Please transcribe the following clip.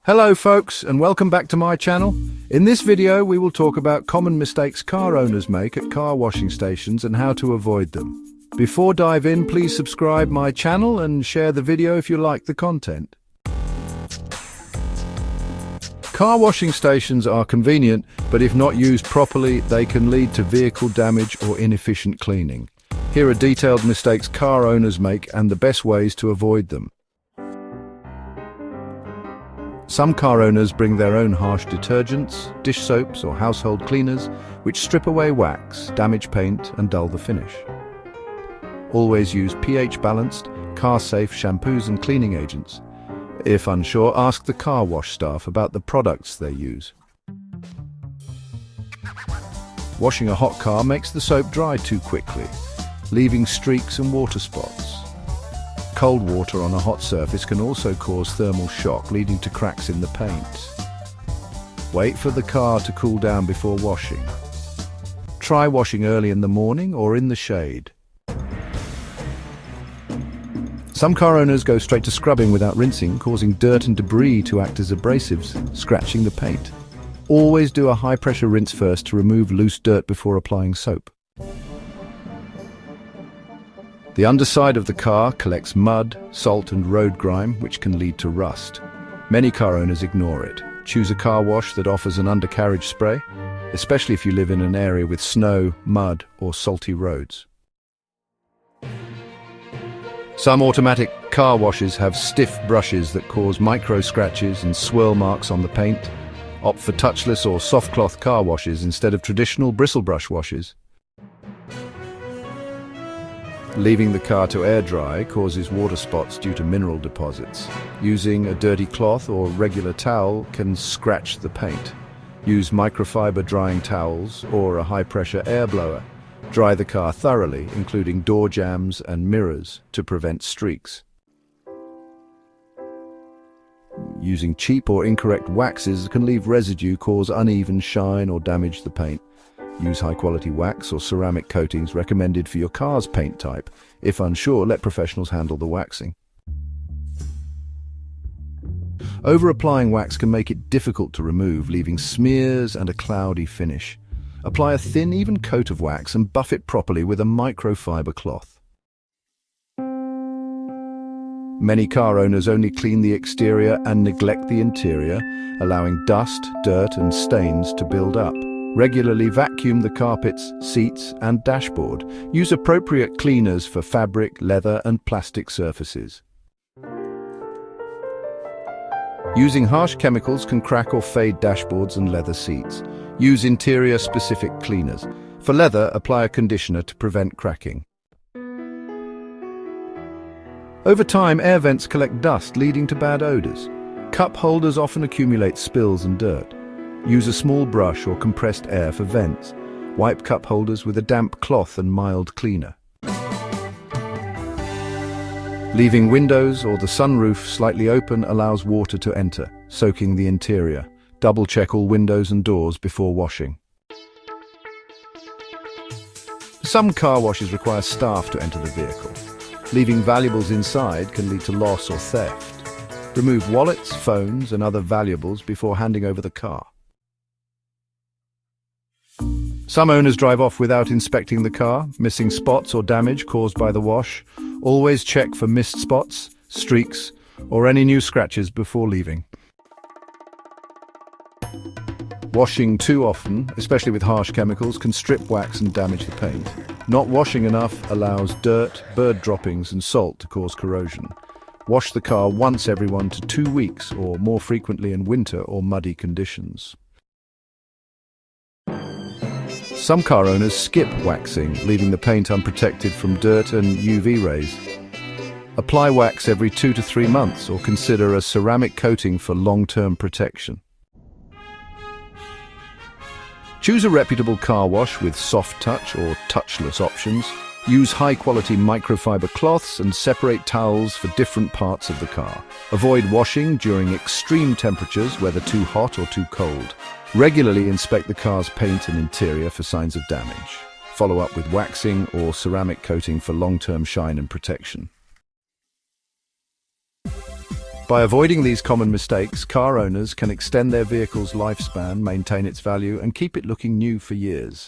Hello folks, and welcome back to my channel. In this video we will talk about common mistakes car owners make at car washing stations and how to avoid them. Before dive in, please subscribe my channel and share the video if you like the content. Car washing stations are convenient, but if not used properly, they can lead to vehicle damage or inefficient cleaning. Here are detailed mistakes car owners make and the best ways to avoid them. Some car owners bring their own harsh detergents, dish soaps or household cleaners, which strip away wax, damage paint and dull the finish. Always use pH-balanced, car-safe shampoos and cleaning agents. If unsure, ask the car wash staff about the products they use. Washing a hot car makes the soap dry too quickly, leaving streaks and water spots. Cold water on a hot surface can also cause thermal shock, leading to cracks in the paint. Wait for the car to cool down before washing. Try washing early in the morning or in the shade. Some car owners go straight to scrubbing without rinsing, causing dirt and debris to act as abrasives, scratching the paint. Always do a high-pressure rinse first to remove loose dirt before applying soap. The underside of the car collects mud, salt and road grime, which can lead to rust. Many car owners ignore it. Choose a car wash that offers an undercarriage spray, especially if you live in an area with snow, mud or salty roads. Some automatic car washes have stiff brushes that cause micro scratches and swirl marks on the paint. Opt for touchless or soft cloth car washes instead of traditional bristle brush washes. Leaving the car to air dry causes water spots due to mineral deposits. Using a dirty cloth or regular towel can scratch the paint. Use microfiber drying towels or a high-pressure air blower. Dry the car thoroughly, including door jambs and mirrors, to prevent streaks. Using cheap or incorrect waxes can leave residue, cause uneven shine or damage the paint. Use high-quality wax or ceramic coatings recommended for your car's paint type. If unsure, let professionals handle the waxing. Over-applying wax can make it difficult to remove, leaving smears and a cloudy finish. Apply a thin, even coat of wax and buff it properly with a microfiber cloth. Many car owners only clean the exterior and neglect the interior, allowing dust, dirt and stains to build up. Regularly vacuum the carpets, seats and dashboard. Use appropriate cleaners for fabric, leather and plastic surfaces. Using harsh chemicals can crack or fade dashboards and leather seats. Use interior-specific cleaners. For leather, apply a conditioner to prevent cracking. Over time, air vents collect dust, leading to bad odors. Cup holders often accumulate spills and dirt. Use a small brush or compressed air for vents. Wipe cup holders with a damp cloth and mild cleaner. Leaving windows or the sunroof slightly open allows water to enter, soaking the interior. Double-check all windows and doors before washing. Some car washes require staff to enter the vehicle. Leaving valuables inside can lead to loss or theft. Remove wallets, phones and other valuables before handing over the car. Some owners drive off without inspecting the car, missing spots or damage caused by the wash. Always check for missed spots, streaks, or any new scratches before leaving. Washing too often, especially with harsh chemicals, can strip wax and damage the paint. Not washing enough allows dirt, bird droppings and salt to cause corrosion. Wash the car once every 1 to 2 weeks or more frequently in winter or muddy conditions. Some car owners skip waxing, leaving the paint unprotected from dirt and UV rays. Apply wax every 2 to 3 months or consider a ceramic coating for long-term protection. Choose a reputable car wash with soft touch or touchless options. Use high-quality microfiber cloths and separate towels for different parts of the car. Avoid washing during extreme temperatures, whether too hot or too cold. Regularly inspect the car's paint and interior for signs of damage. Follow up with waxing or ceramic coating for long-term shine and protection. By avoiding these common mistakes, car owners can extend their vehicle's lifespan, maintain its value, and keep it looking new for years.